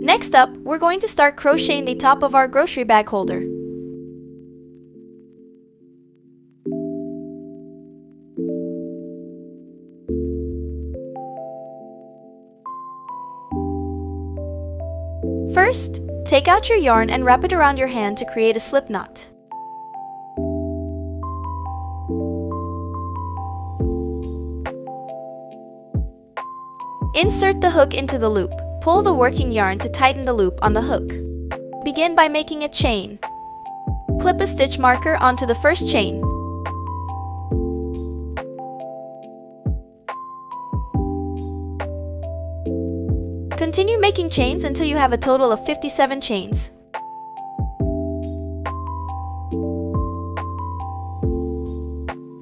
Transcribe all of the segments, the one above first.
Next up, we're going to start crocheting the top of our grocery bag holder. First, take out your yarn and wrap it around your hand to create a slip knot. Insert the hook into the loop. Pull the working yarn to tighten the loop on the hook. Begin by making a chain. Clip a stitch marker onto the first chain. Continue making chains until you have a total of 57 chains.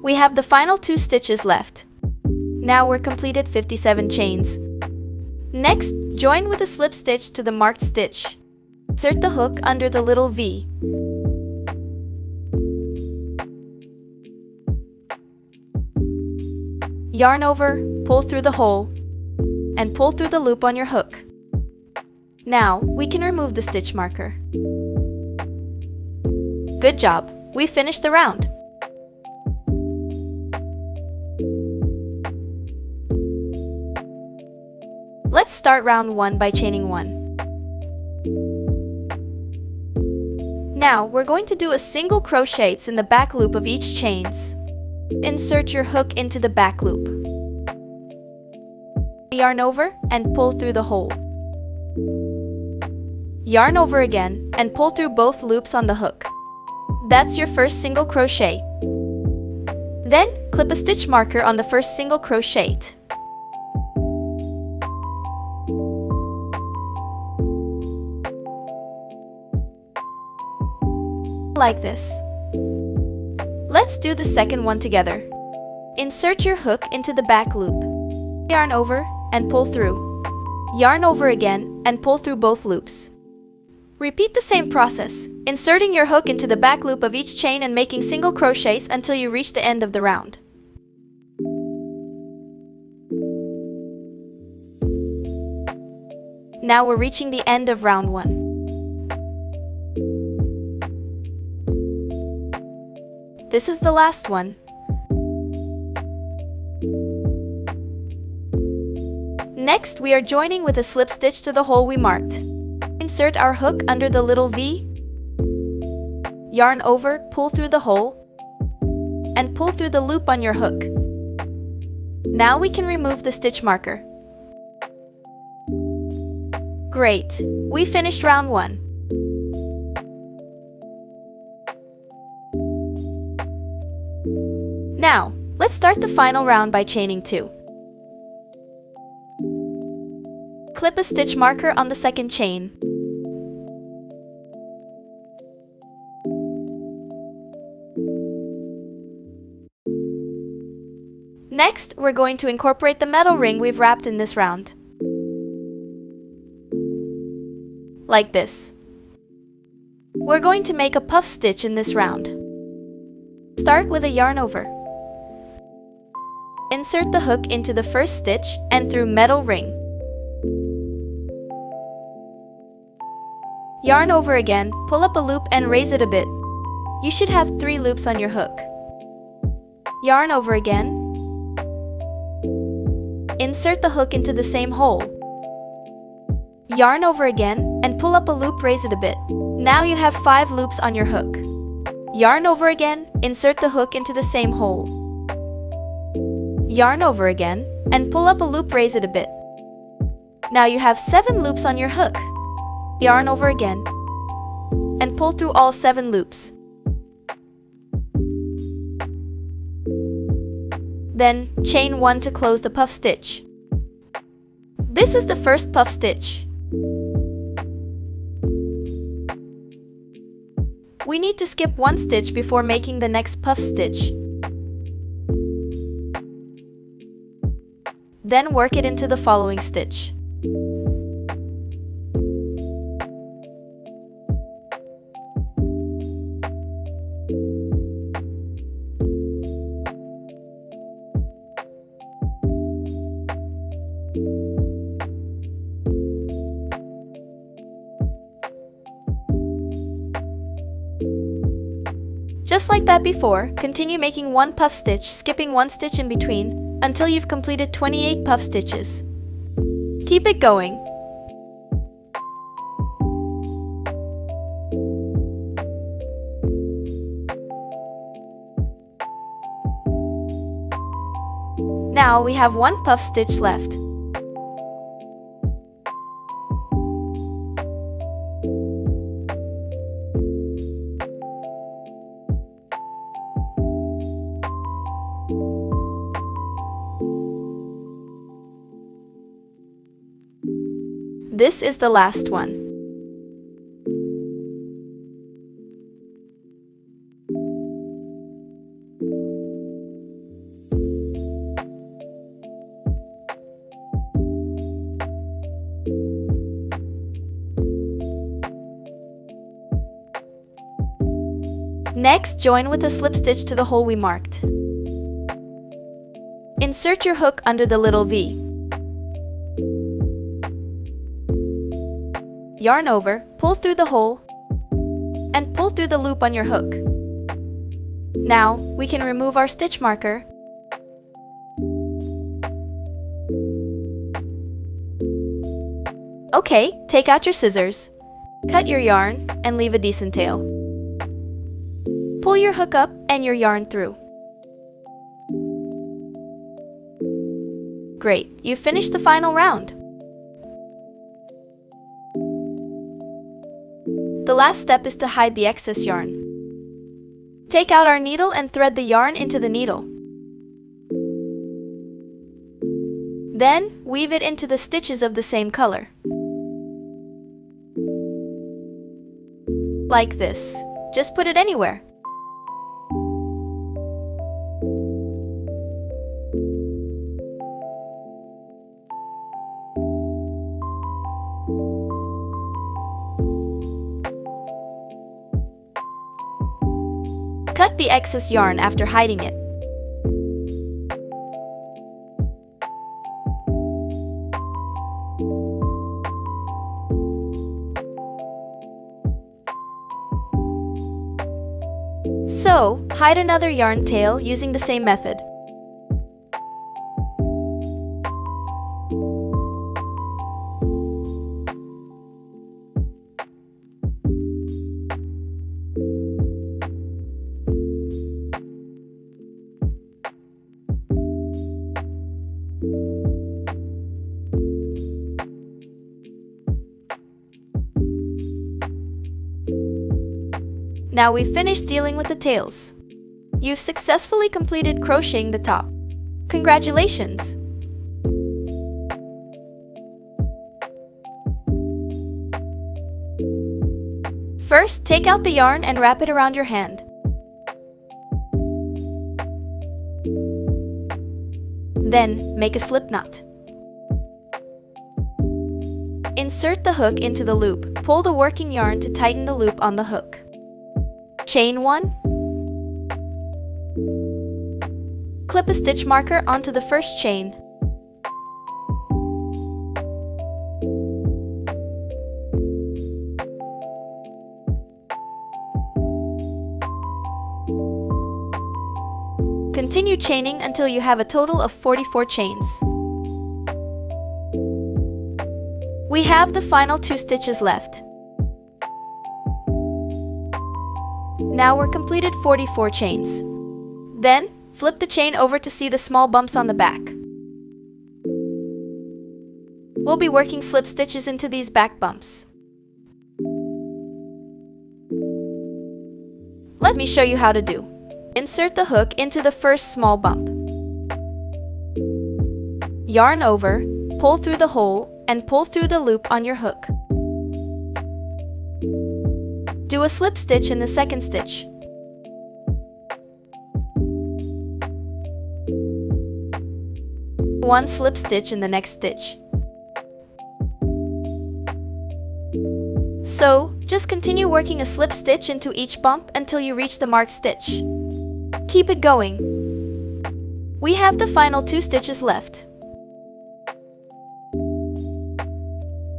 We have the final 2 stitches left. Now we're completed 57 chains. Next, join with a slip stitch to the marked stitch. Insert the hook under the little V. Yarn over, pull through the hole, and pull through the loop on your hook. Now, we can remove the stitch marker. Good job! We finished the round. Let's start round 1 by chaining 1. Now, we're going to do a single crochets in the back loop of each chains. Insert your hook into the back loop. Yarn over and pull through the hole. Yarn over again and pull through both loops on the hook. That's your first single crochet. Then, clip a stitch marker on the first single crochet. Like this. Let's do the second one together. Insert your hook into the back loop. Yarn over and pull through. Yarn over again and pull through both loops. Repeat the same process, inserting your hook into the back loop of each chain and making single crochets until you reach the end of the round. Now we're reaching the end of round 1. This is the last one. Next, we are joining with a slip stitch to the hole we marked. Insert our hook under the little V. Yarn over, pull through the hole, and pull through the loop on your hook. Now we can remove the stitch marker. Great! We finished round 1. Now, let's start the final round by chaining 2. Clip a stitch marker on the second chain. Next, we're going to incorporate the metal ring we've wrapped in this round. Like this. We're going to make a puff stitch in this round. Start with a yarn over. Insert the hook into the first stitch and through metal ring. Yarn over again, pull up a loop and raise it a bit. You should have 3 loops on your hook. Yarn over again. Insert the hook into the same hole. Yarn over again and pull up a loop, raise it a bit. Now you have 5 loops on your hook. Yarn over again, insert the hook into the same hole. Yarn over again and pull up a loop, raise it a bit. Now you have 7 loops on your hook. Yarn over again and pull through all 7 loops. Then chain 1 to close the puff stitch. This is the first puff stitch. We need to skip 1 stitch before making the next puff stitch. Then work it into the following stitch. Just like that before, continue making one puff stitch, skipping one stitch in between, until you've completed 28 puff stitches. Keep it going. Now we have one puff stitch left. This is the last one. Next, join with a slip stitch to the hole we marked. Insert your hook under the little V. Yarn over, pull through the hole, and pull through the loop on your hook. Now, we can remove our stitch marker Okay, take out your scissors, cut your yarn, and leave a decent tail. Pull your hook up and your yarn through. Great, you've finished the final round. The last step is to hide the excess yarn. Take out our needle and thread the yarn into the needle. Then, weave it into the stitches of the same color. Like this. Just put it anywhere. Cut the excess yarn after hiding it. So, hide another yarn tail using the same method. Now we've finished dealing with the tails. You've successfully completed crocheting the top. Congratulations! First, take out the yarn and wrap it around your hand. Then, make a slip knot. Insert the hook into the loop. Pull the working yarn to tighten the loop on the hook. Chain 1. Clip a stitch marker onto the first chain. Continue chaining until you have a total of 44 chains. We have the final 2 stitches left. Now we're completed 44 chains. Then, flip the chain over to see the small bumps on the back. We'll be working slip stitches into these back bumps. Let me show you how to do. Insert the hook into the first small bump. Yarn over, pull through the hole, and pull through the loop on your hook. Do a slip stitch in the second stitch. One slip stitch in the next stitch. So, just continue working a slip stitch into each bump until you reach the marked stitch. Keep it going. We have the final 2 stitches left.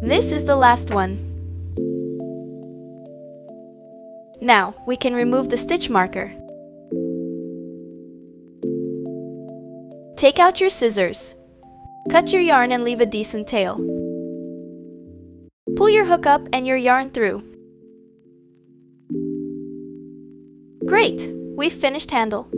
This is the last one. Now, we can remove the stitch marker. Take out your scissors. Cut your yarn and leave a decent tail. Pull your hook up and your yarn through. Great! We've finished handle.